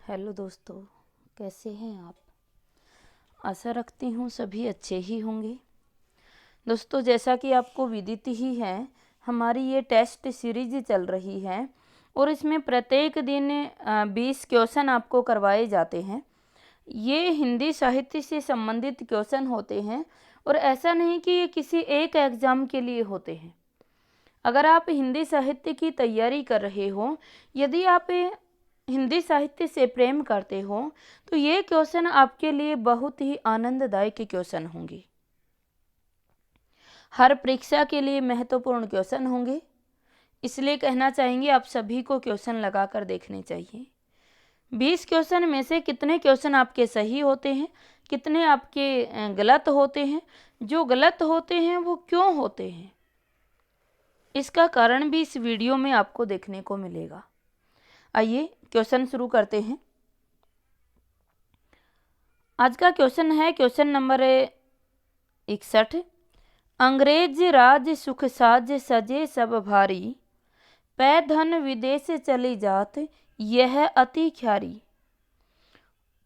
Hello दोस्तों, कैसे हैं आप। आशा रखती हूँ सभी अच्छे ही होंगे। दोस्तों, जैसा कि आपको विदित ही है, हमारी ये टेस्ट सीरीज चल रही है और इसमें प्रत्येक दिन 20 क्वेश्चन आपको करवाए जाते हैं। ये हिंदी साहित्य से संबंधित क्वेश्चन होते हैं और ऐसा नहीं कि ये किसी एक एग्ज़ाम के लिए होते हैं। अगर आप हिंदी साहित्य की तैयारी कर रहे हो, यदि आप हिंदी साहित्य से प्रेम करते हो, तो ये क्वेश्चन आपके लिए बहुत ही आनंददायक क्वेश्चन होंगे। हर परीक्षा के लिए महत्वपूर्ण क्वेश्चन होंगे, इसलिए कहना चाहेंगे आप सभी को क्वेश्चन लगाकर देखने चाहिए। 20 क्वेश्चन में से कितने क्वेश्चन आपके सही होते हैं, कितने आपके गलत होते हैं, जो गलत होते हैं वो क्यों होते हैं, इसका कारण भी इस वीडियो में आपको देखने को मिलेगा। आइए क्वेश्चन शुरू करते हैं। आज का क्वेश्चन है क्वेश्चन नंबर 61। अंग्रेज राज सुख साज सजे सब भारी, पै धन विदेश चली जात यह अति ख्यारी।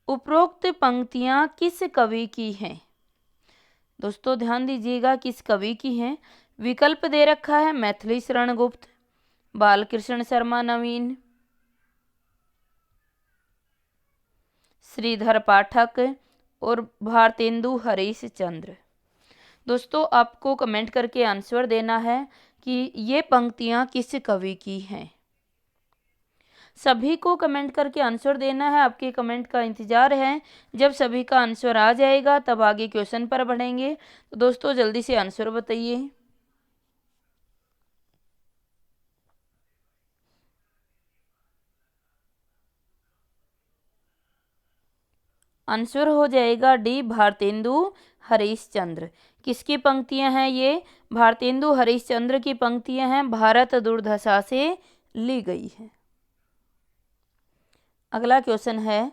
उपरोक्त पंक्तियां किस कवि की हैं। दोस्तों ध्यान दीजिएगा, किस कवि की हैं। विकल्प दे रखा है मैथिली शरण गुप्त, बालकृष्ण शर्मा नवीन, श्रीधर पाठक और भारतेंदु हरीश चंद्र। दोस्तों आपको कमेंट करके आंसर देना है कि ये पंक्तियां किस कवि की हैं। सभी को कमेंट करके आंसर देना है, आपके कमेंट का इंतजार है। जब सभी का आंसर आ जाएगा तब आगे क्वेश्चन पर बढ़ेंगे। तो दोस्तों जल्दी से आंसर बताइए। आंसर हो जाएगा डी, भारतेंदु हरीश चंद्र। किसकी पंक्तियां हैं ये? भारतेंदु हरीश चंद्र की पंक्तियां हैं, भारत दुर्दशा से ली गई है। अगला क्वेश्चन है,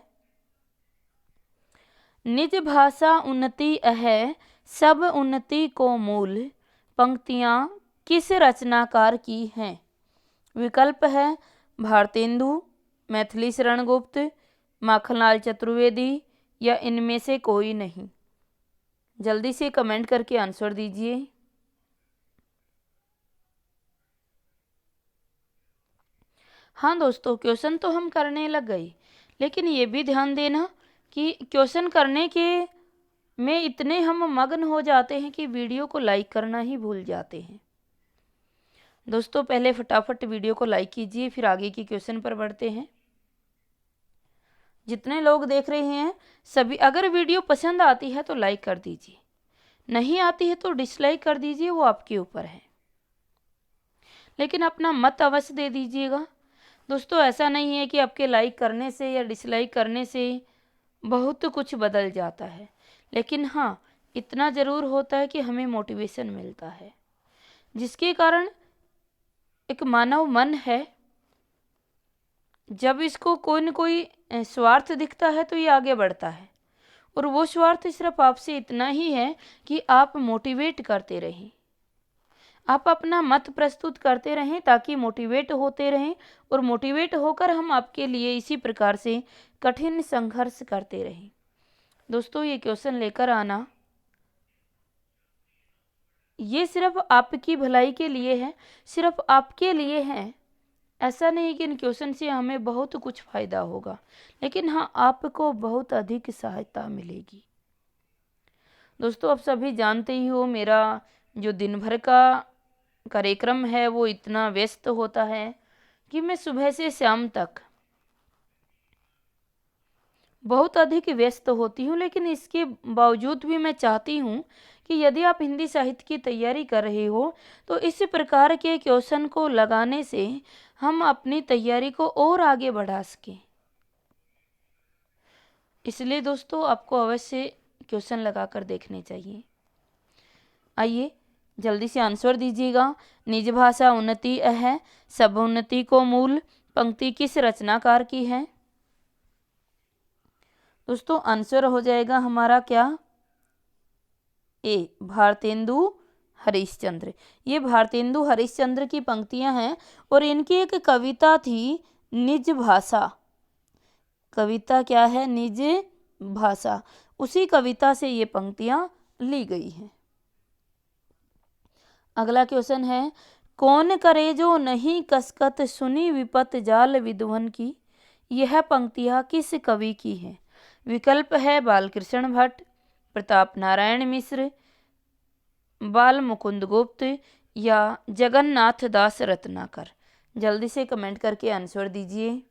निज भाषा उन्नति है सब उन्नति को मूल, पंक्तियां किस रचनाकार की हैं। विकल्प है भारतेंदु, मैथिली शरण गुप्त, माखनलाल चतुर्वेदी या इनमें से कोई नहीं। जल्दी से कमेंट करके आंसर दीजिए। हाँ दोस्तों, क्वेश्चन तो हम करने लग गए, लेकिन ये भी ध्यान देना कि क्वेश्चन करने के में इतने हम मग्न हो जाते हैं कि वीडियो को लाइक करना ही भूल जाते हैं। दोस्तों पहले फटाफट वीडियो को लाइक कीजिए, फिर आगे की क्वेश्चन पर बढ़ते हैं। जितने लोग देख रहे हैं सभी, अगर वीडियो पसंद आती है तो लाइक कर दीजिए, नहीं आती है तो डिसलाइक कर दीजिए, वो आपके ऊपर है, लेकिन अपना मत अवश्य दे दीजिएगा। दोस्तों ऐसा नहीं है कि आपके लाइक करने से या डिसलाइक करने से बहुत कुछ बदल जाता है, लेकिन हाँ इतना ज़रूर होता है कि हमें मोटिवेशन मिलता है, जिसके कारण एक मानव मन है, जब इसको कोई न कोई स्वार्थ दिखता है तो ये आगे बढ़ता है, और वो स्वार्थ सिर्फ आपसे इतना ही है कि आप मोटिवेट करते रहें, आप अपना मत प्रस्तुत करते रहें ताकि मोटिवेट होते रहें, और मोटिवेट होकर हम आपके लिए इसी प्रकार से कठिन संघर्ष करते रहें। दोस्तों ये क्वेश्चन लेकर आना ये सिर्फ आपकी भलाई के लिए है, सिर्फ आपके लिए है। ऐसा नहीं कि इन क्वेश्चन से हमें बहुत कुछ फ़ायदा होगा, लेकिन हाँ आपको बहुत अधिक सहायता मिलेगी। दोस्तों आप सभी जानते ही हो, मेरा जो दिन भर का कार्यक्रम है वो इतना व्यस्त होता है कि मैं सुबह से शाम तक बहुत अधिक व्यस्त होती हूँ, लेकिन इसके बावजूद भी मैं चाहती हूँ कि यदि आप हिंदी साहित्य की तैयारी कर रहे हो तो इस प्रकार के क्वेश्चन को लगाने से हम अपनी तैयारी को और आगे बढ़ा सकें। इसलिए दोस्तों आपको अवश्य क्वेश्चन लगाकर देखने चाहिए। आइए जल्दी से आंसर दीजिएगा। निज भाषा उन्नति है सब उन्नति को मूल, पंक्ति किस रचनाकार की है। दोस्तों आंसर हो जाएगा हमारा क्या? ए, भारतेंदु हरिश्चंद्र। ये भारतेंदु हरिश्चंद्र की पंक्तियां हैं और इनकी एक कविता थी निज भाषा। कविता क्या है? निज भाषा। उसी कविता से ये पंक्तियां ली गई हैं। अगला क्वेश्चन है, कौन करे जो नहीं कसकत सुनी विपत जाल विद्वन की। यह पंक्तियां किस कवि की हैं? विकल्प है बालकृष्ण भट्ट, प्रताप नारायण मिश्र, बाल मुकुंद गुप्त या जगन्नाथ दास रत्नाकर। जल्दी से कमेंट करके आंसर दीजिए।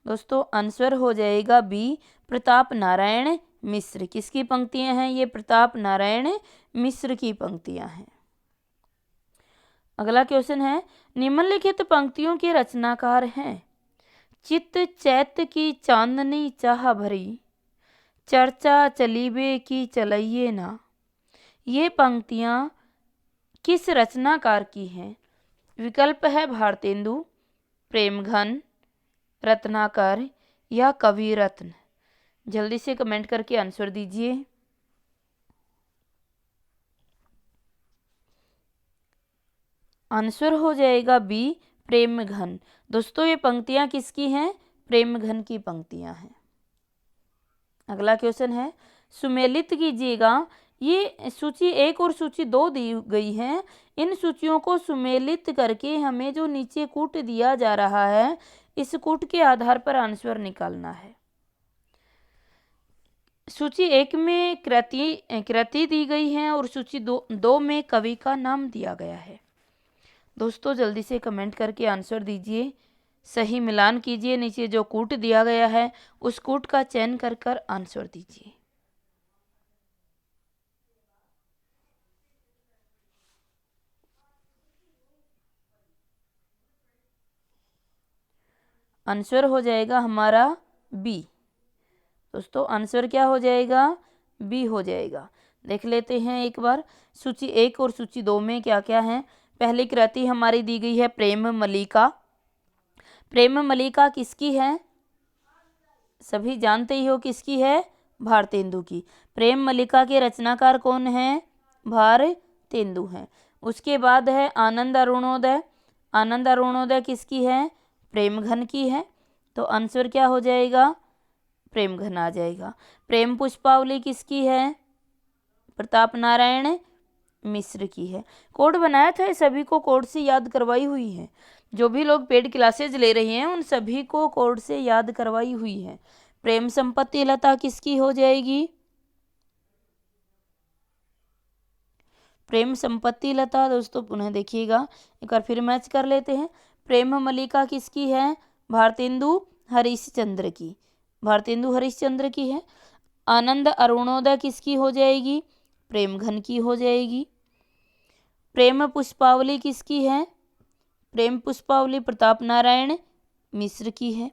दोस्तों आंसर हो जाएगा बी, प्रताप नारायण मिश्र। किसकी पंक्तियां हैं ये? प्रताप नारायण मिश्र की पंक्तियां हैं। अगला क्वेश्चन है, निम्नलिखित पंक्तियों के रचनाकार हैं? चित्त चैत की चांदनी चाह भरी, चर्चा चलीबे की चलइये ना। ये पंक्तियां किस रचनाकार की हैं? विकल्प है भारतेंदु, प्रेमघन, रत्नाकर या कवि रत्न। जल्दी से कमेंट करके आंसर दीजिए। आंसर हो जाएगा बी, प्रेमघन। दोस्तों ये पंक्तियां किसकी हैं? प्रेमघन की पंक्तियां हैं। अगला क्वेश्चन है, सुमेलित कीजिएगा। ये सूची 1 और सूची 2 दी गई है। इन सूचियों को सुमेलित करके हमें जो नीचे कूट दिया जा रहा है, इस कूट के आधार पर आंसर निकालना है। सूची 1 में कृति दी गई है और सूची 2 में कवि का नाम दिया गया है। दोस्तों जल्दी से कमेंट करके आंसर दीजिए, सही मिलान कीजिए। नीचे जो कूट दिया गया है उस कूट का चयन कर कर आंसर दीजिए। आंसर हो जाएगा हमारा बी। दोस्तों आंसर क्या हो जाएगा? बी हो जाएगा। देख लेते हैं एक बार सूची 1 और सूची 2 में क्या क्या है। पहली कृति हमारी दी गई है प्रेम मल्लिका। प्रेम मल्लिका किसकी है? सभी जानते ही हो किसकी है? भारतेंदु की। प्रेम मल्लिका के रचनाकार कौन है? भारतेंदु हैं। उसके बाद है आनंद अरुणोदय। आनंद अरुणोदय किसकी है? प्रेमघन की है। तो आंसर क्या हो जाएगा? प्रेमघन आ जाएगा। प्रेम पुष्पावली किसकी है? प्रताप नारायण मिश्र की है। कोड बनाया था, सभी को कोड से याद करवाई हुई है। जो भी लोग पेड क्लासेज ले रहे हैं उन सभी को कोड से याद करवाई हुई है। प्रेम संपत्ति लता किसकी हो जाएगी? प्रेम संपत्ति लता दोस्तों पुनः देखिएगा, एक बार फिर मैच कर लेते हैं। प्रेम मल्लिका किसकी है? भारतेंदु हरिश्चंद्र की। भारतेंदु हरिश्चंद्र की है। आनंद अरुणोदय किसकी हो जाएगी? प्रेमघन की हो जाएगी। प्रेम पुष्पावली किसकी है? प्रेम पुष्पावली प्रताप नारायण मिश्र की है।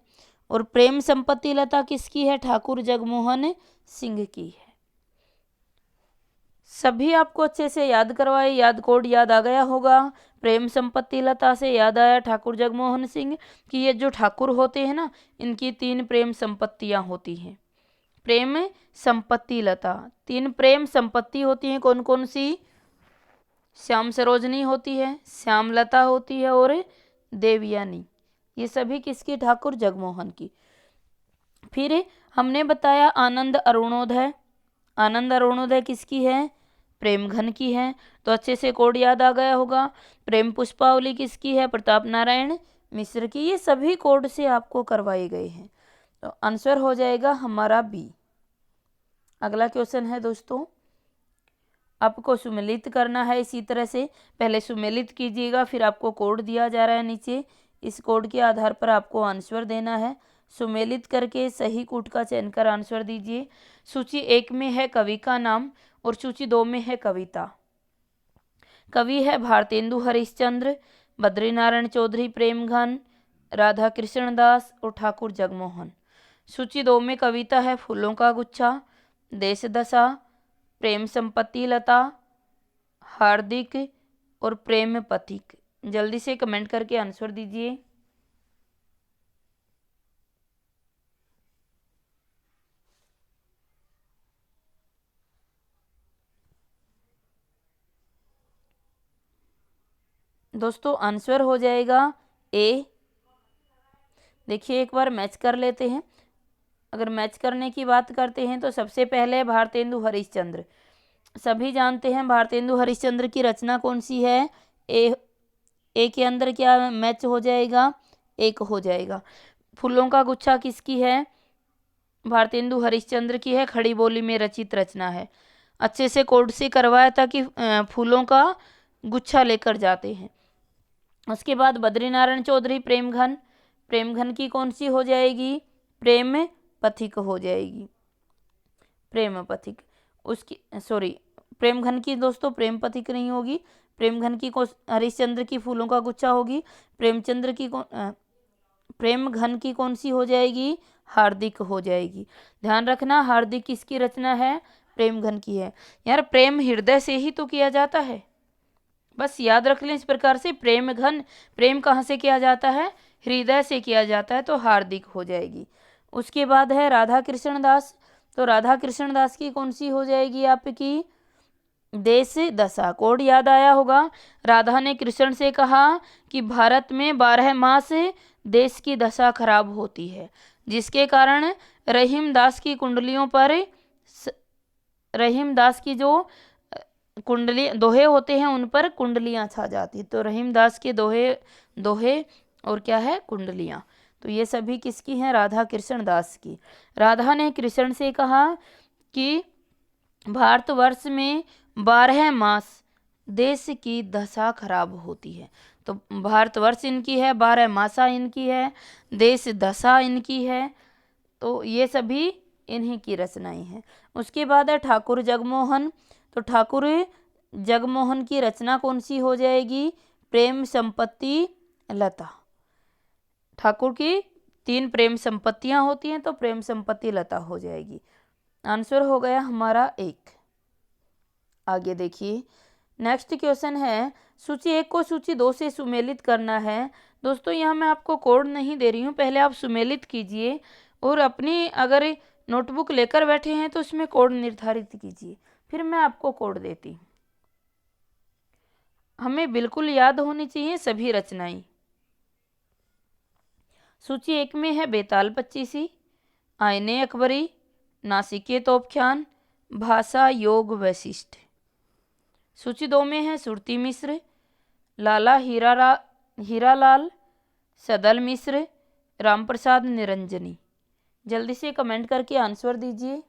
और प्रेम संपत्ति लता किसकी है? ठाकुर जगमोहन सिंह की है। सभी आपको अच्छे से याद करवाए, याद कोड याद आ गया होगा। प्रेम संपत्ति लता से याद आया ठाकुर जगमोहन सिंह कि ये जो ठाकुर होते हैं ना, इनकी 3 प्रेम संपत्तियां होती हैं। प्रेम संपत्ति लता 3 प्रेम संपत्ति होती हैं। कौन कौन सी? श्याम सरोजनी होती है, श्यामलता होती है और देवयानी। ये सभी किसकी? ठाकुर जगमोहन की। फिर हमने बताया आनंद अरुणोदय। आनंद अरुणोदय किसकी है? प्रेमघन की है। तो अच्छे से कोड याद आ गया होगा। प्रेम पुष्पावली किसकी है? प्रताप नारायण मिश्र की। ये सभी कोड से आपको करवाए गए हैं। तो आंसर हो जाएगा हमारा बी। अगला क्वेश्चन है दोस्तों, आपको सुमेलित करना है। इसी तरह से पहले सुमेलित कीजिएगा, फिर आपको कोड दिया जा रहा है नीचे, इस कोड के आधार पर आपको आंसर देना है। सुमेलित करके सही कोड का चयन कर आंसर दीजिए। सूची 1 में है कवि का नाम और सूची 2 में है कविता। कवि है भारतेंदु हरिश्चंद्र, बद्रीनारायण चौधरी प्रेमघन, राधा कृष्ण दास और ठाकुर जगमोहन। सूची 2 में कविता है फूलों का गुच्छा, देश दशा, प्रेम संपत्ति लता, हार्दिक और प्रेम पथिक। जल्दी से कमेंट करके आंसर दीजिए। दोस्तों आंसर हो जाएगा ए। देखिए एक बार मैच कर लेते हैं। अगर मैच करने की बात करते हैं तो सबसे पहले भारतेंदु हरिश्चंद्र, सभी जानते हैं भारतेंदु हरिश्चंद्र की रचना कौन सी है। ए के अंदर क्या मैच हो जाएगा, एक हो जाएगा। फूलों का गुच्छा किसकी है, भारतेंदु हरिश्चंद्र की है, खड़ी बोली में रचित रचना है। अच्छे से कोड से करवाया था कि फूलों का गुच्छा लेकर जाते हैं। उसके बाद बद्रीनारायण चौधरी प्रेमघन, प्रेमघन की कौन सी हो जाएगी, प्रेम पथिक हो जाएगी, प्रेम पथिक। उसकी सॉरी प्रेमघन की दोस्तों प्रेम पथिक नहीं होगी, प्रेमघन की हरिश्चंद्र की फूलों का गुच्छा होगी। प्रेमचंद्र की प्रेमघन की कौन सी हो जाएगी, हार्दिक हो जाएगी। ध्यान रखना हार्दिक किसकी रचना है, प्रेमघन की है। यार प्रेम हृदय से ही तो किया जाता है, बस याद रख लें इस प्रकार से। प्रेमघन, प्रेम कहाँ से किया जाता है, हृदय से किया जाता है, तो हार्दिक हो जाएगी। उसके बाद है राधा कृष्ण दास, तो राधा कृष्ण दास की कौन सी हो जाएगी आपकी, देश दशा। कोड याद आया होगा। राधा ने कृष्ण से कहा कि भारत में 12 मास देश की दशा खराब होती है, जिसके कारण रहीम दास की कुंडलियों पर, रहीम दास की जो कुंडली दोहे होते हैं उन पर कुंडलियां छा जाती, तो रहीम दास के दोहे और क्या है, कुंडलियां। तो ये सभी किसकी हैं, राधा कृष्ण दास की। राधा ने कृष्ण से कहा कि भारतवर्ष में 12 मास देश की दशा खराब होती है, तो भारतवर्ष इनकी है, 12 मासा इनकी है, देश दशा इनकी है, तो ये सभी इन्हीं की रचनाएं हैं। उसके बाद है ठाकुर जगमोहन, तो ठाकुर जगमोहन की रचना कौन सी हो जाएगी, प्रेम संपत्ति लता। ठाकुर की 3 प्रेम संपत्तियां होती हैं, तो प्रेम संपत्ति लता हो जाएगी। आंसर हो गया हमारा 1। आगे देखिए नेक्स्ट क्वेश्चन है, सूची 1 को सूची 2 से सुमेलित करना है। दोस्तों यहाँ मैं आपको कोड नहीं दे रही हूँ, पहले आप सुमेलित कीजिए और अपनी अगर नोटबुक लेकर बैठे हैं तो उसमें कोड निर्धारित कीजिए, फिर मैं आपको कोड देती हूँ। हमें बिल्कुल याद होनी चाहिए सभी रचनाएं। सूची 1 में है बेताल पच्चीसी, आईने अकबरी, नासिके तोपख्यान, भाषा योग वैशिष्ट। सूची 2 में है सुरती मिश्र, लाला हीरालाल, सदल मिश्र, रामप्रसाद निरंजनी। जल्दी से कमेंट करके आंसर दीजिए।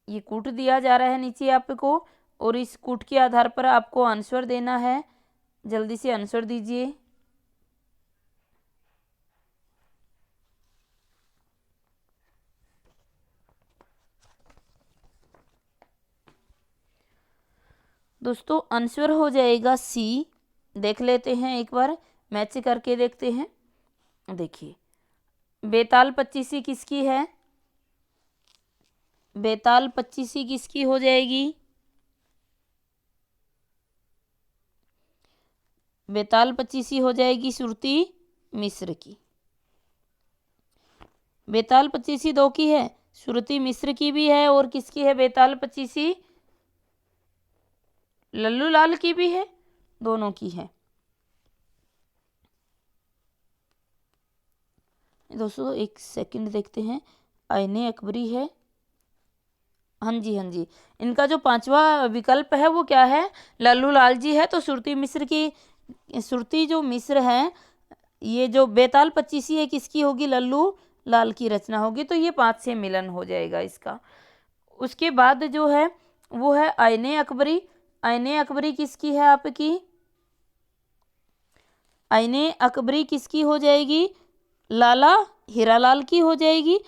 ये कूट दिया जा रहा है नीचे आपको और इस कूट के आधार पर आपको आंसर देना है। जल्दी से आंसर दीजिए। दोस्तों आंसर हो जाएगा सी। देख लेते हैं एक बार, मैच करके देखते हैं। देखिए बेताल पच्चीसी किसकी है, बेताल पच्चीसी किसकी हो जाएगी, बेताल पच्चीसी हो जाएगी सुरती मिश्र की। बेताल पच्चीसी 2 की है, सुरती मिश्र की भी है, और किसकी है बेताल पच्चीसी, लल्लू लाल की भी है, दोनों की है। दोस्तों एक सेकंड देखते हैं, आईने अकबरी है, हाँ जी हाँ जी। इनका जो 5वां विकल्प है वो क्या है, लल्लू लाल जी है। तो सुरती मिश्र की, सुरती जो मिश्र है, ये जो बेताल पच्चीसी है किसकी होगी, लल्लू लाल की रचना होगी, तो ये 5 से मिलन हो जाएगा इसका। उसके बाद जो है वो है आईने अकबरी। आईने अकबरी किसकी है आपकी, आईने अकबरी किसकी हो जाएगी, लाला हीरालाल की हो जाएगी।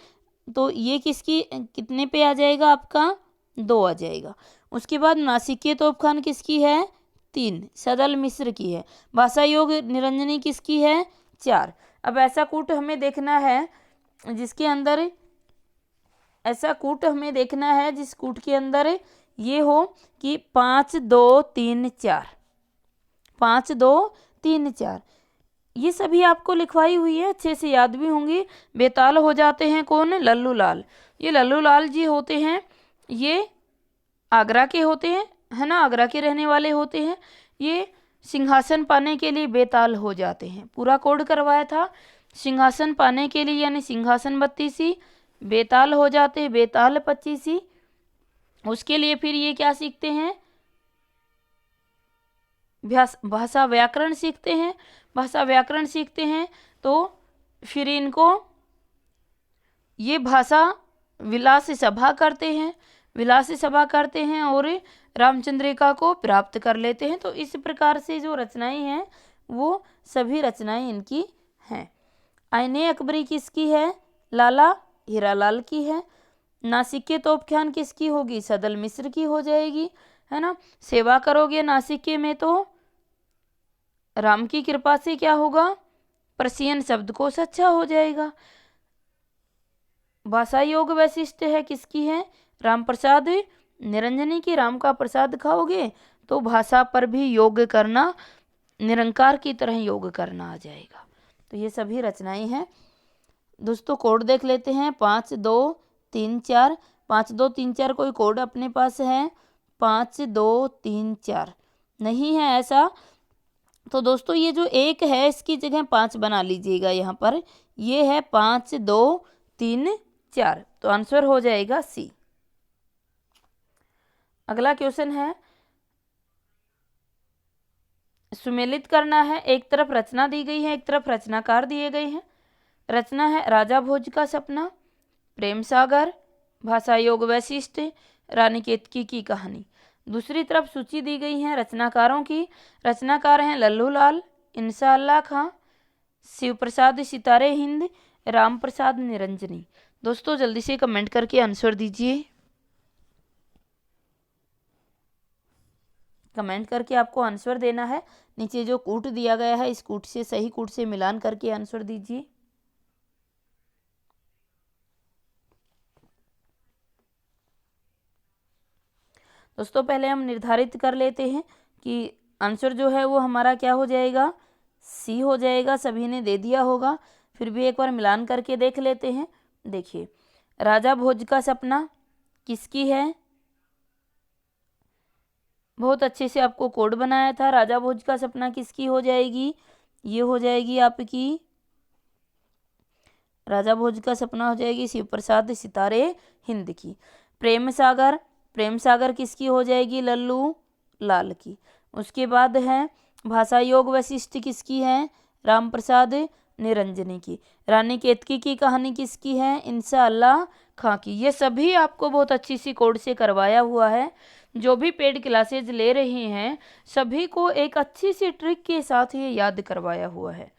तो ये किसकी, कितने पे आ जाएगा आपका, 2 आ जाएगा। उसके बाद नासिके तोपखान किसकी है, 3, सदल मिश्र की है। भाषा योग निरंजनी किसकी है, 4। अब ऐसा कूट हमें देखना है जिसके अंदर, ऐसा कूट हमें देखना है जिस कूट के अंदर ये हो कि 5 2 3 4, 5 2 3 4। ये सभी आपको लिखवाई हुई है, अच्छे से याद भी होंगी। बेताल हो जाते हैं कौन, लल्लू लाल। ये लल्लू लाल जी होते हैं, ये आगरा के होते हैं, है ना, आगरा के रहने वाले होते हैं। ये सिंहासन पाने के लिए बेताल हो जाते हैं। पूरा कोड करवाया था, सिंहासन पाने के लिए यानी सिंहासन 32 बेताल हो जाते हैं, बेताल 25। उसके लिए फिर ये क्या सीखते हैं, भाषा व्याकरण सीखते हैं। भाषा व्याकरण सीखते हैं तो फिर इनको ये भाषा विलास सभा करते हैं, विलास सभा करते हैं और रामचंद्रिका को प्राप्त कर लेते हैं। तो इस प्रकार से जो रचनाएं हैं वो सभी रचनाएं इनकी हैं। आईने अकबरी किसकी है, लाला हीरालाल की है। नासिक के तोपखान किसकी होगी, सदल मिश्र की हो जाएगी, है ना। सेवा करोगे नासिक के में तो राम की कृपा से क्या होगा, प्रसियन शब्दकोश अच्छा हो जाएगा। भाषा योग वैशिष्ट है किसकी है, राम प्रसाद निरंजनी की। राम का प्रसाद खाओगे तो भाषा पर भी योग करना, निरंकार की तरह योग करना आ जाएगा। तो ये सभी रचनाएं हैं दोस्तों। कोड देख लेते हैं, 5 2 3 4। 5 2 3 4 कोई कोड अपने पास है, 5 2 3 4 नहीं है ऐसा तो दोस्तों ये जो 1 है इसकी जगह 5 बना लीजिएगा यहाँ पर। ये है 5 2 3 4, तो आंसर हो जाएगा सी। अगला क्वेश्चन है, सुमेलित करना है। एक तरफ रचना दी गई है, एक तरफ रचनाकार दिए गए हैं। रचना है राजा भोज का सपना, प्रेम सागर, भाषा योग वैशिष्ट, रानी केतकी की कहानी। दूसरी तरफ सूची दी गई है रचनाकारों की। रचनाकार हैं लल्लू लाल, इंशाअल्लाह खां, शिव प्रसाद सितारे हिंद, राम प्रसाद निरंजनी। दोस्तों जल्दी से कमेंट करके आंसर दीजिए। कमेंट करके आपको आंसर देना है। नीचे जो कूट दिया गया है इस कूट से, सही कूट से मिलान करके आंसर दीजिए। दोस्तों पहले हम निर्धारित कर लेते हैं कि आंसर जो है वो हमारा क्या हो जाएगा, सी हो जाएगा। सभी ने दे दिया होगा, फिर भी एक बार मिलान करके देख लेते हैं। देखिए राजा भोज का सपना किसकी है, बहुत अच्छे से आपको कोड बनाया था। राजा भोज का सपना किसकी हो जाएगी, ये हो जाएगी आपकी, राजा भोज का सपना हो जाएगी शिव प्रसाद सितारे हिंद की। प्रेम सागर, प्रेम सागर किसकी हो जाएगी, लल्लू लाल की। उसके बाद है भाषा योग वैशिष्ट किसकी है, राम प्रसाद निरंजनी की। रानी केतकी की कहानी किसकी है, इंशाअल्लाह खां की। ये सभी आपको बहुत अच्छी सी कोड से करवाया हुआ है। जो भी पेड क्लासेज ले रहे हैं सभी को एक अच्छी सी ट्रिक के साथ ये याद करवाया हुआ है।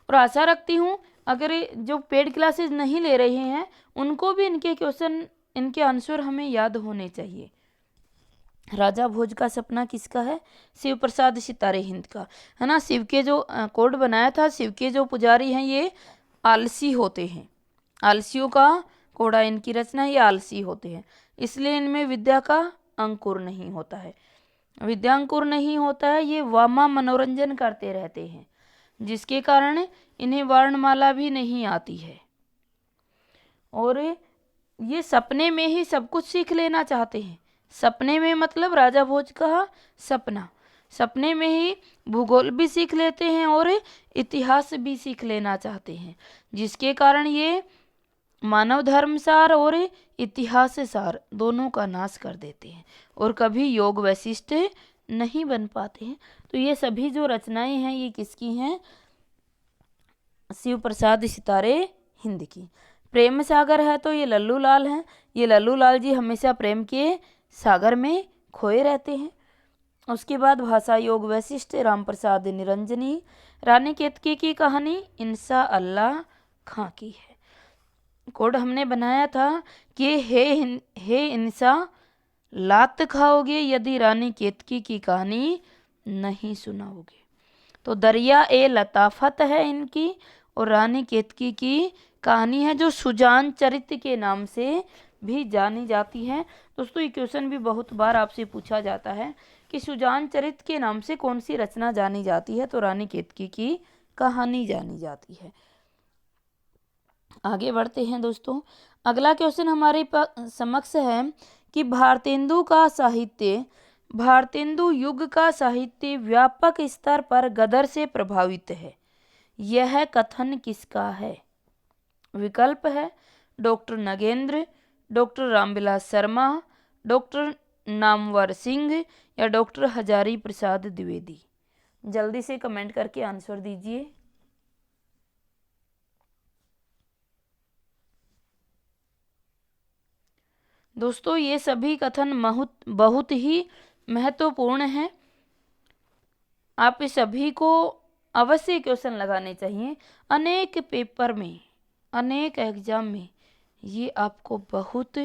और आशा रखती हूँ अगर जो पेड क्लासेज नहीं ले रहे हैं उनको भी इनके क्वेश्चन, इनके आंसर हमें याद होने चाहिए। राजा भोज का सपना किसका है, शिव प्रसाद सितारे हिंद का, है ना। शिव के जो कोड बनाया था, शिव के जो पुजारी हैं ये आलसी होते हैं। आलसियों का कोड़ा इनकी रचना, ये आलसी होते हैं, इसलिए इनमें विद्या का अंकुर नहीं होता है। विद्यांकुर नहीं होता है, ये वामा मनोरंजन करते रहते हैं जिसके कारण इन्हें वर्णमाला भी नहीं आती है। और ये सपने में ही सब कुछ सीख लेना चाहते हैं। सपने में मतलब राजा भोज का सपना, सपने में ही भूगोल भी सीख लेते हैं और इतिहास भी सीख लेना चाहते हैं जिसके कारण ये मानव धर्म सार और इतिहास सार दोनों का नाश कर देते हैं और कभी योग वैशिष्ट नहीं बन पाते हैं। तो ये सभी जो रचनाएं हैं ये किसकी हैं, शिव प्रसाद सितारे हिंद की। प्रेम सागर है तो ये लल्लू लाल हैं। ये लल्लू लाल जी हमेशा प्रेम के सागर में खोए रहते हैं। उसके बाद भाषा योग वैशिष्ट राम प्रसाद निरंजनी। रानी केतकी की कहानी इंशाअल्लाह खां की है। कोड हमने बनाया था कि हे इंसा लात खाओगे यदि रानी केतकी की कहानी नहीं सुनाओगे। तो दरिया ए लताफत है इनकी और रानी केतकी की कहानी है जो सुजान चरित्र के नाम से भी जानी जाती है। दोस्तों ये क्वेश्चन भी बहुत बार आपसे पूछा जाता है कि सुजान चरित्र के नाम से कौन सी रचना जानी जाती है, तो रानी केतकी की कहानी जानी जाती है। आगे बढ़ते हैं दोस्तों। अगला क्वेश्चन हमारे समक्ष है कि भारतेंदु युग का साहित्य व्यापक स्तर पर गदर से प्रभावित है। यह कथन किसका है? विकल्प है doctor Nagendra, doctor Ramvilas Sharma, doctor Namvar Singh या डॉक्टर हजारी प्रसाद द्विवेदी। जल्दी से कमेंट करके आंसर दीजिए। दोस्तों ये सभी कथन बहुत ही महत्वपूर्ण हैं। आप इस सभी को अवश्य क्वेश्चन लगाने चाहिए। अनेक पेपर में, अनेक एग्जाम में ये आपको बहुत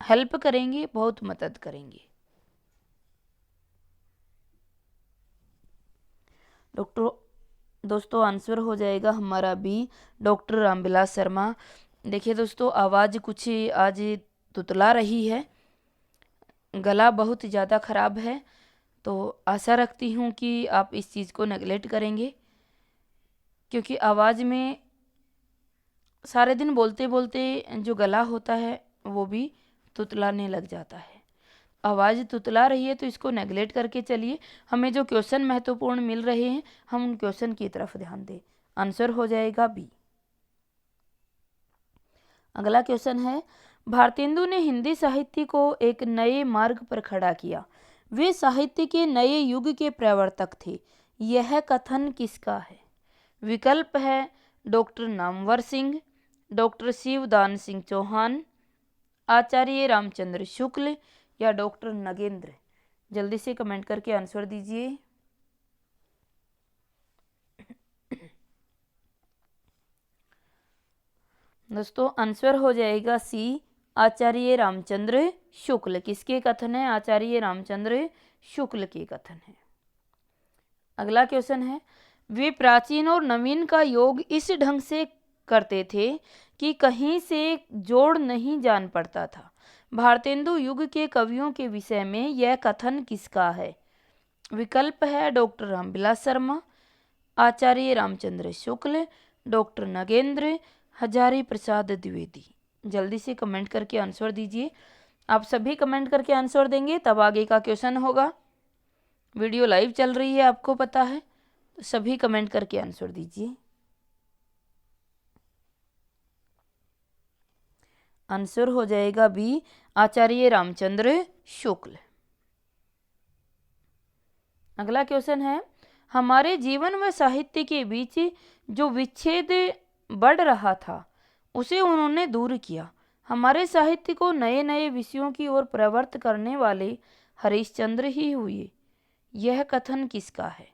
हेल्प करेंगे, बहुत मदद करेंगे। दोस्तों आंसर हो जाएगा हमारा बी, डॉक्टर रामविलास शर्मा। देखिए दोस्तों, आवाज़ कुछ आज तुतला रही है, गला बहुत ज़्यादा ख़राब है, तो आशा रखती हूँ कि आप इस चीज़ को नेगलेक्ट करेंगे, क्योंकि आवाज़ में सारे दिन बोलते बोलते जो गला होता है वो भी तुतलाने लग जाता है। आवाज़ तुतला रही है तो इसको नेगलेक्ट करके चलिए। हमें जो क्वेश्चन महत्वपूर्ण मिल रहे हैं हम उन क्वेश्चन की तरफ ध्यान दें। आंसर हो जाएगा बी। अगला क्वेश्चन है, भारतेंदु ने हिंदी साहित्य को एक नए मार्ग पर खड़ा किया। वे साहित्य के नए युग के प्रवर्तक थे। यह कथन किसका है? विकल्प है डॉक्टर नामवर सिंह, डॉक्टर शिवदान सिंह चौहान, आचार्य रामचंद्र शुक्ल या डॉक्टर नगेंद्र। जल्दी से कमेंट करके आंसर दीजिए। दोस्तों आंसर हो जाएगा सी, आचार्य रामचंद्र शुक्ल। किसके कथन है? आचार्य रामचंद्र शुक्ल के कथन है। अगला क्वेश्चन है, वे प्राचीन और नवीन का योग इस ढंग से करते थे कि कहीं से जोड़ नहीं जान पड़ता था। भारतेंदु युग के कवियों के विषय में यह कथन किसका है? विकल्प है डॉक्टर रामविलास शर्मा, आचार्य रामचंद्र शुक्ल, डॉक्टर नगेंद्र, हजारी प्रसाद द्विवेदी। जल्दी से कमेंट करके आंसर दीजिए। आप सभी कमेंट करके आंसर देंगे तब आगे का क्वेश्चन होगा। वीडियो लाइव चल रही है, आपको पता है, तो सभी कमेंट करके आंसर दीजिए। आंसर हो जाएगा बी, आचार्य रामचंद्र शुक्ल। अगला क्वेश्चन है, हमारे जीवन व साहित्य के बीच जो विच्छेद बढ़ रहा था उसे उन्होंने दूर किया। हमारे साहित्य को नए नए विषयों की ओर प्रवृत्त करने वाले हरिश्चंद्र ही हुए। यह कथन किसका है?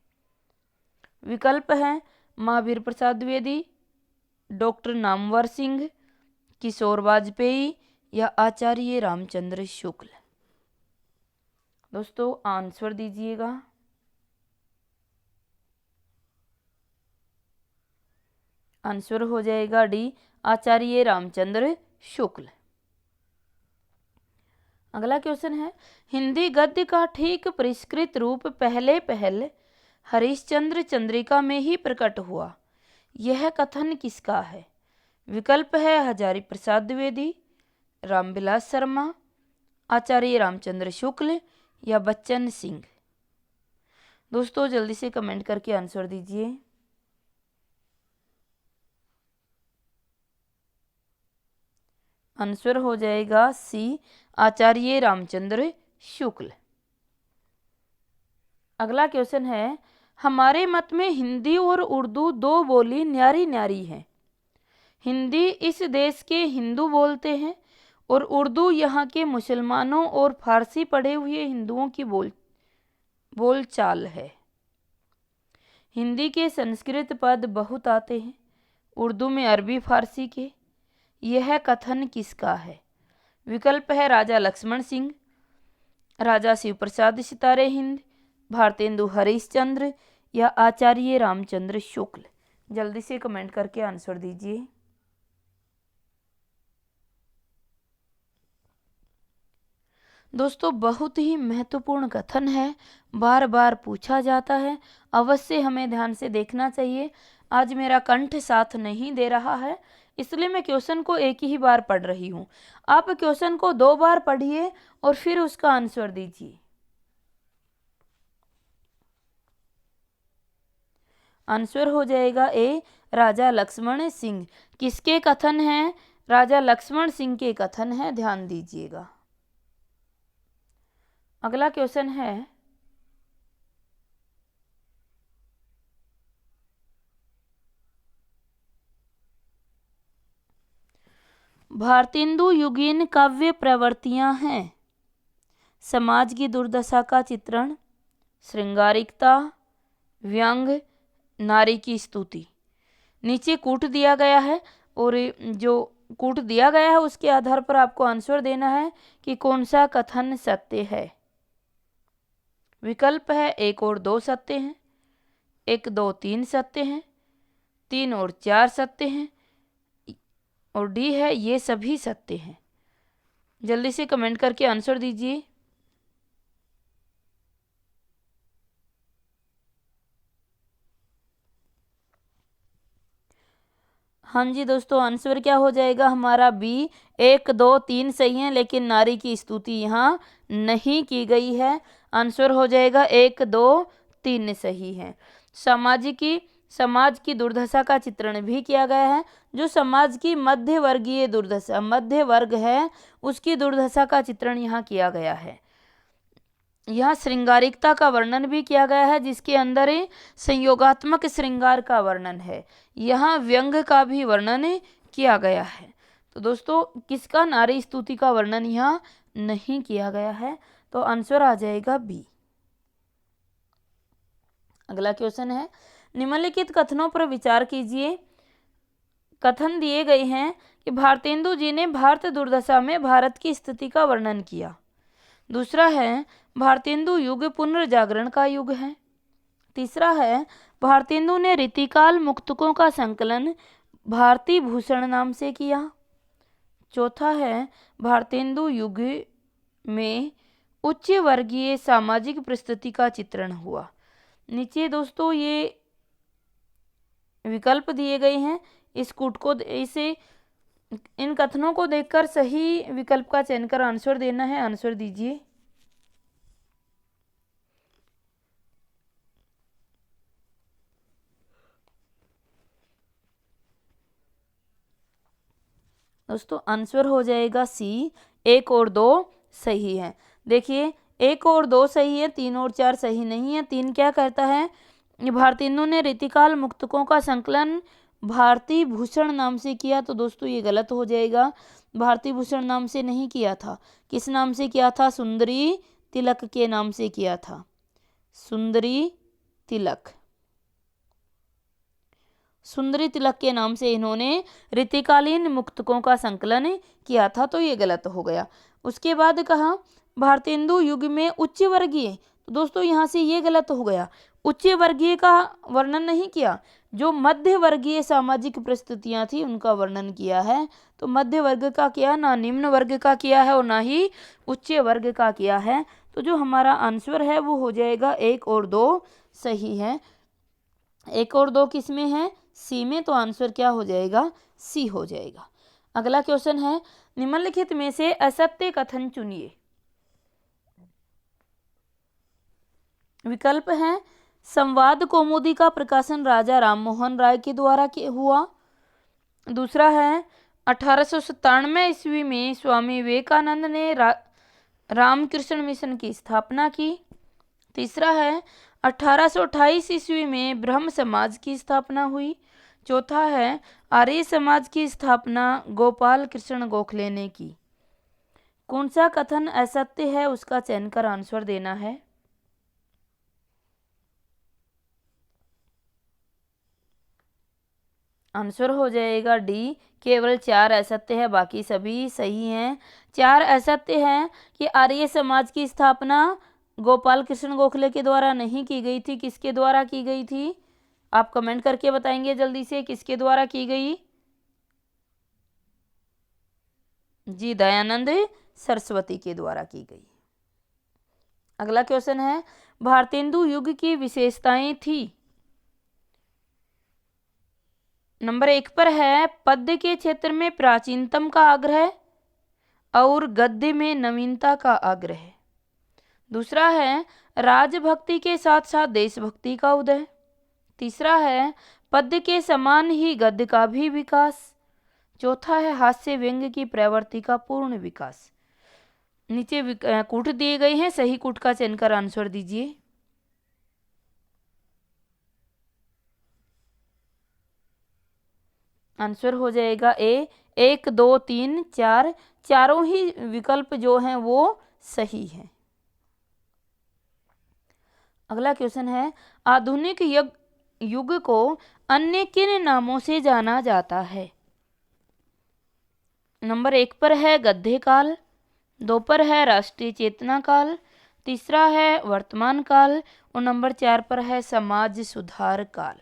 विकल्प हैं महावीर प्रसाद द्विवेदी, डॉक्टर नामवर सिंह, किशोर वाजपेयी या आचार्य रामचंद्र शुक्ल। दोस्तों आंसर दीजिएगा। आंसर हो जाएगा डी, आचार्य रामचंद्र शुक्ल। अगला क्वेश्चन है, हिंदी गद्य का ठीक परिष्कृत रूप पहले हरिश्चंद्र चंद्रिका में ही प्रकट हुआ। यह कथन किसका है? विकल्प है हजारी प्रसाद द्विवेदी, रामविलास शर्मा, आचार्य रामचंद्र शुक्ल या बच्चन सिंह। दोस्तों जल्दी से कमेंट करके आंसर दीजिए। आंसर हो जाएगा सी, आचार्य रामचंद्र शुक्ल। अगला क्वेश्चन है, हमारे मत में हिंदी और उर्दू दो बोली न्यारी न्यारी है। हिंदी इस देश के हिंदू बोलते हैं और उर्दू यहाँ के मुसलमानों और फारसी पढ़े हुए हिंदुओं की बोलचाल है। हिंदी के संस्कृत पद बहुत आते हैं, उर्दू में अरबी फारसी के। यह कथन किसका है? विकल्प है राजा लक्ष्मण सिंह, राजा शिव प्रसाद सितारे हिंद, भारतेंदु हरिश्चंद्र या आचार्य रामचंद्र शुक्ल। जल्दी से कमेंट करके आंसर दीजिए। दोस्तों बहुत ही महत्वपूर्ण कथन है, बार बार पूछा जाता है, अवश्य हमें ध्यान से देखना चाहिए। आज मेरा कंठ साथ नहीं दे रहा है, इसलिए मैं क्वेश्चन को एक ही बार पढ़ रही हूँ। आप क्वेश्चन को 2 बार पढ़िए और फिर उसका आंसर दीजिए। आंसर हो जाएगा ए, राजा लक्ष्मण सिंह। किसके कथन हैं? राजा लक्ष्मण सिंह के कथन है, ध्यान दीजिएगा। अगला क्वेश्चन है, भारतेंदु युगीन काव्य प्रवृत्तियां हैं। समाज की दुर्दशा का चित्रण, श्रृंगारिकता, व्यंग, नारी की स्तुति। नीचे कूट दिया गया है और जो कूट दिया गया है उसके आधार पर आपको आंसर देना है कि कौन सा कथन सत्य है। विकल्प है 1 और 2 सत्य हैं, 1, 2, 3 सत्य हैं, 3 और 4 सत्य हैं, और डी है ये सभी सत्य हैं। जल्दी से कमेंट करके आंसर दीजिए। हाँ जी दोस्तों, आंसर क्या हो जाएगा हमारा बी, 1, 2, 3 सही है, लेकिन नारी की स्तुति यहाँ नहीं की गई है। आंसर हो जाएगा 1, 2, 3 सही है। समाज की दुर्दशा का चित्रण भी किया गया है। जो समाज की मध्य वर्गीय दुर्दशा, मध्य वर्ग है, उसकी दुर्दशा का चित्रण यहाँ किया गया है। यहाँ श्रृंगारिकता का वर्णन भी किया गया है, जिसके अंदर संयोगात्मक श्रृंगार का वर्णन है। यहाँ व्यंग का भी वर्णन किया गया है। तो दोस्तों, किसका नारी स्तुति का वर्णन यहाँ नहीं किया गया है? तो आंसर आ जाएगा बी। अगला क्वेश्चन है, निम्नलिखित कथनों पर विचार कीजिए। कथन दिए गए हैं कि भारतेंदु जी ने भारत दुर्दशा में भारत की स्थिति का वर्णन किया। दूसरा है, भारतेंदु युग पुनर्जागरण का युग है। तीसरा है, भारतेंदु ने रीतिकाल मुक्तकों का संकलन भारती भूषण नाम से किया। चौथा है, भारतेंदु युग में उच्च वर्गीय सामाजिक परिस्थिति का चित्रण हुआ। नीचे दोस्तों ये विकल्प दिए गए हैं, इन कथनों को देखकर सही विकल्प का चयन कर आंसर देना है। आंसर दीजिए। दोस्तों आंसर हो जाएगा सी, 1 और 2 सही है। देखिए 1 और 2 सही है, 3 और 4 सही नहीं है। 3 क्या कहता है, भारतेंदु ने रीतिकाल मुक्तकों का संकलन भारती भूषण नाम से किया। तो दोस्तों ये गलत हो जाएगा, भारती भूषण नाम से नहीं किया था। किस नाम से किया था? सुंदरी तिलक के नाम से किया था। सुंदरी तिलक के नाम से इन्होंने रीतिकालीन मुक्तकों का संकलन किया था। तो ये गलत हो गया। उसके बाद कहा भारतेंदु युग में उच्च वर्गीय, तो दोस्तों यहाँ से ये गलत हो गया। उच्च वर्गीय का वर्णन नहीं किया, जो मध्य वर्गीय सामाजिक परिस्थितियां थी उनका वर्णन किया है। तो मध्य वर्ग का किया, ना निम्न वर्ग का किया है और ना ही उच्च वर्ग का किया है। तो जो हमारा आंसर है वो हो जाएगा 1 और 2 सही है। 1 और 2 किस में है? सी में। तो आंसर क्या हो जाएगा? सी हो जाएगा। अगला क्वेश्चन है, निम्नलिखित में से असत्य कथन चुनिए। विकल्प है, संवाद कौमुदी का प्रकाशन राजा राममोहन राय के द्वारा हुआ। दूसरा है, 1897 ईस्वी में स्वामी विवेकानंद ने रामकृष्ण मिशन की स्थापना की। तीसरा है, 1828 ईस्वी में ब्रह्म समाज की स्थापना हुई। चौथा है, आर्य समाज की स्थापना गोपाल कृष्ण गोखले ने की। कौन सा कथन असत्य है उसका चयन कर आंसर देना है। आंसर हो जाएगा डी, केवल 4 असत्य है, बाकी सभी सही हैं। 4 असत्य हैं कि आर्य समाज की स्थापना गोपाल कृष्ण गोखले के द्वारा नहीं की गई थी। किसके द्वारा की गई थी? आप कमेंट करके बताएंगे जल्दी से, किसके द्वारा की गई? जी, दयानंद सरस्वती के द्वारा की गई। अगला क्वेश्चन है, भारतेंदु युग की विशेषताएं थी। नंबर 1 पर है पद्य के क्षेत्र में प्राचीनतम का आग्रह और गद्य में नवीनता का आग्रह। दूसरा है राजभक्ति के साथ साथ देशभक्ति का उदय। तीसरा है पद्य के समान ही गद्य का भी विकास। चौथा है हास्य व्यंग्य की प्रवृत्ति का पूर्ण विकास। नीचे कूट दिए गए हैं, सही कूट का चयन कर आंसर दीजिए। आंसर हो जाएगा ए। 1 2 3 4 चारों ही विकल्प जो हैं वो सही हैं। अगला क्वेश्चन है आधुनिक युग को अन्य किन नामों से जाना जाता है। नंबर 1 पर है गद्य काल, 2 पर है राष्ट्रीय चेतना काल, तीसरा है वर्तमान काल और नंबर 4 पर है समाज सुधार काल।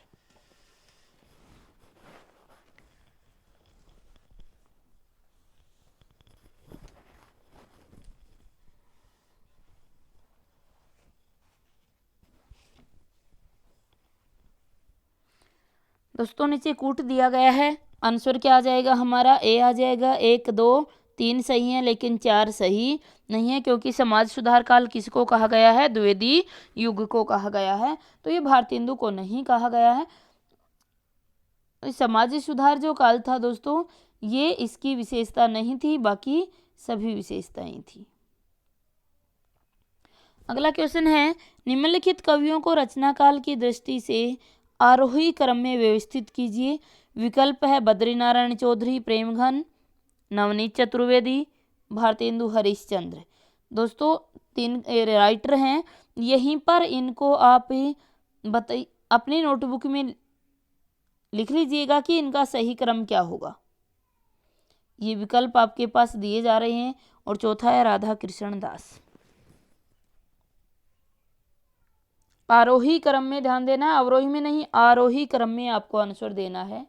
दोस्तों नीचे कूट दिया गया है, आंसर क्या आ जाएगा हमारा ए आ जाएगा। 1 2 3 सही है लेकिन 4 सही नहीं है, क्योंकि समाज सुधार काल किसको कहा गया है, द्विवेदी युग को कहा गया है, तो ये भारतेंदु को नहीं कहा गया है। समाज सुधार जो काल था दोस्तों, ये इसकी विशेषता नहीं थी, बाकी सभी विशेषताएं थी। अगला क्वेश्चन है निम्नलिखित कवियों को रचना काल की दृष्टि से आरोही क्रम में व्यवस्थित कीजिए। विकल्प है बद्रीनारायण चौधरी, प्रेमघन, नवनीत चतुर्वेदी, भारतेंदु हरिश्चंद्र। दोस्तों 3 राइटर हैं, यहीं पर इनको आप अपनी नोटबुक में लिख लीजिएगा कि इनका सही क्रम क्या होगा। ये विकल्प आपके पास दिए जा रहे हैं। और चौथा है राधा कृष्ण दास। आरोही क्रम में ध्यान देना, अवरोही में नहीं, आरोही क्रम में आपको आंसर देना है।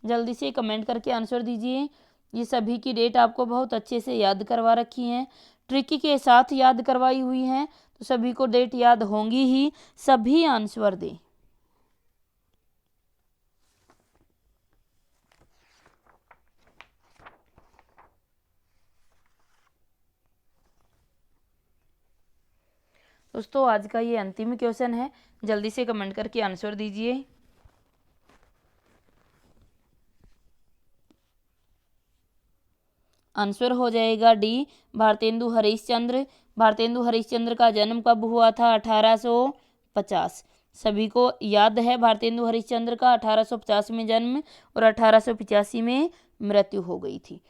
जल्दी से कमेंट करके आंसर दीजिए। ये सभी की डेट आपको बहुत अच्छे से याद करवा रखी है, ट्रिक के साथ याद करवाई हुई है, तो सभी को डेट याद होंगी ही। सभी आंसर दें। दोस्तों आज का ये अंतिम क्वेश्चन है, जल्दी से कमेंट करके आंसर दीजिए। आंसर हो जाएगा डी, भारतेंदु हरिश्चंद्र। भारतेंदु हरिश्चंद्र का जन्म कब हुआ था, 1850। सभी को याद है भारतेंदु हरिश्चंद्र का 1850 में जन्म और 1885 में मृत्यु हो गई थी।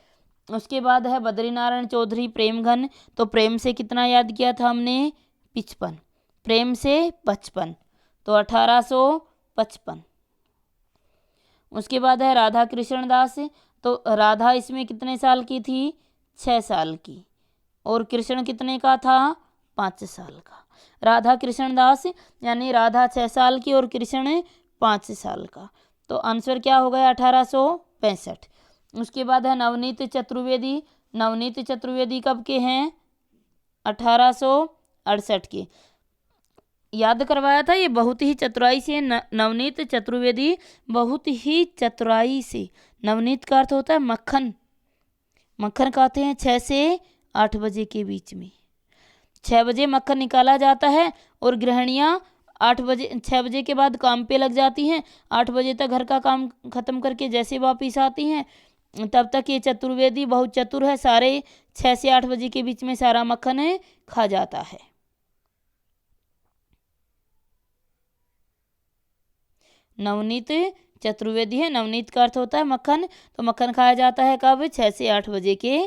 उसके बाद है बद्रीनारायण चौधरी, प्रेमघन। तो प्रेम से कितना याद किया था हमने, 55, प्रेम से 55, तो 1855। उसके बाद है राधा कृष्ण दास। तो राधा इसमें कितने साल की थी, 6 साल की, और कृष्ण कितने का था, 5 साल का। राधा कृष्ण दास यानी राधा 6 साल की और कृष्ण 5 साल का, तो आंसर क्या हो गया, 1865। उसके बाद है नवनीत चतुर्वेदी। नवनीत चतुर्वेदी कब के हैं, 1868 के। याद करवाया था, ये बहुत ही चतुराई से नवनीत चतुर्वेदी बहुत ही चतुराई से। नवनीत का अर्थ होता है मक्खन। मक्खन खाते हैं 6 से 8 बजे के बीच में। 6 बजे मक्खन निकाला जाता है और गृहिणियाँ 6 बजे के बाद काम पे लग जाती हैं। 8 बजे तक घर का काम खत्म करके जैसे वापिस आती हैं, तब तक ये चतुर्वेदी बहुत चतुर है, सारे 6 से 8 बजे के बीच में सारा मक्खन खा जाता है। नवनीत चतुर्वेदी है, नवनीत का अर्थ होता है मक्खन, तो मक्खन खाया जाता है कब, 6 से 8 बजे के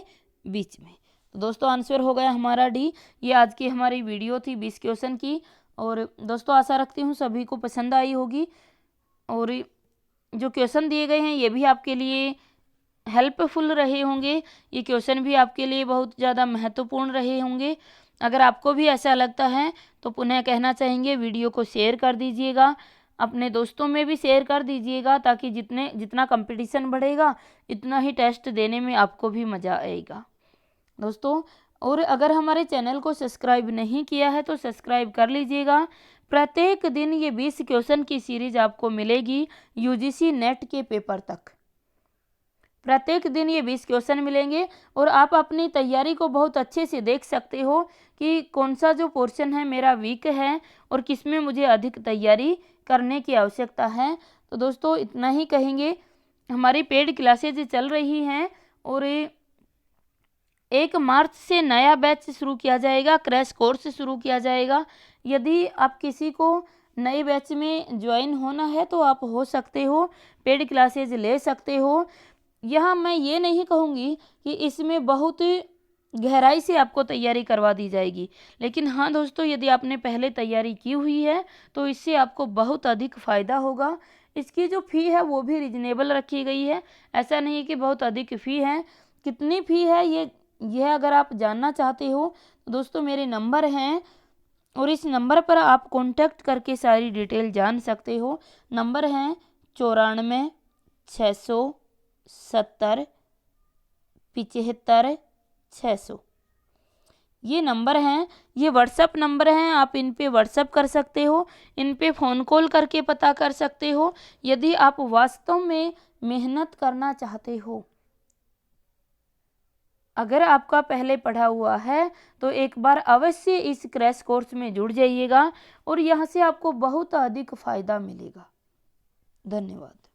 बीच में। तो दोस्तों आंसर हो गया हमारा डी। ये आज की हमारी वीडियो थी 20 क्वेश्चन की, और दोस्तों आशा रखती हूँ सभी को पसंद आई होगी। और जो क्वेश्चन दिए गए हैं ये भी आपके लिए हेल्पफुल रहे होंगे, ये क्वेश्चन भी आपके लिए बहुत ज़्यादा महत्वपूर्ण रहे होंगे। अगर आपको भी ऐसा लगता है तो पुनः कहना चाहेंगे वीडियो को शेयर कर दीजिएगा, अपने दोस्तों में भी शेयर कर दीजिएगा, ताकि जितना कंपटीशन बढ़ेगा इतना ही टेस्ट देने में आपको भी मज़ा आएगा दोस्तों। और अगर हमारे चैनल को सब्सक्राइब नहीं किया है तो सब्सक्राइब कर लीजिएगा, प्रत्येक दिन ये 20 क्वेश्चन की सीरीज आपको मिलेगी यूजीसी नेट के पेपर तक। प्रत्येक दिन ये 20 क्वेश्चन मिलेंगे और आप अपनी तैयारी को बहुत अच्छे से देख सकते हो कि कौन सा जो पोर्शन है मेरा वीक है और किस में मुझे अधिक तैयारी करने की आवश्यकता है। तो दोस्तों इतना ही कहेंगे। हमारी पेड क्लासेज चल रही हैं और 1 मार्च से नया बैच शुरू किया जाएगा, क्रैश कोर्स शुरू किया जाएगा। यदि आप किसी को नए बैच में ज्वाइन होना है तो आप हो सकते हो, पेड क्लासेज ले सकते हो। यहाँ मैं ये नहीं कहूँगी कि इसमें बहुत गहराई से आपको तैयारी करवा दी जाएगी, लेकिन हाँ दोस्तों, यदि आपने पहले तैयारी की हुई है तो इससे आपको बहुत अधिक फ़ायदा होगा। इसकी जो फ़ी है वो भी रिजनेबल रखी गई है, ऐसा नहीं कि बहुत अधिक फ़ी है। कितनी फ़ी है यह अगर आप जानना चाहते हो तो दोस्तों मेरे नंबर हैं और इस नंबर पर आप कॉन्टैक्ट करके सारी डिटेल जान सकते हो। नंबर हैं 94 670 75 600। ये नंबर हैं, ये व्हाट्सअप नंबर हैं, आप इन पे व्हाट्सअप कर सकते हो, इन पे फ़ोन कॉल करके पता कर सकते हो। यदि आप वास्तव में मेहनत करना चाहते हो, अगर आपका पहले पढ़ा हुआ है तो एक बार अवश्य इस क्रैश कोर्स में जुड़ जाइएगा और यहाँ से आपको बहुत अधिक फ़ायदा मिलेगा। धन्यवाद।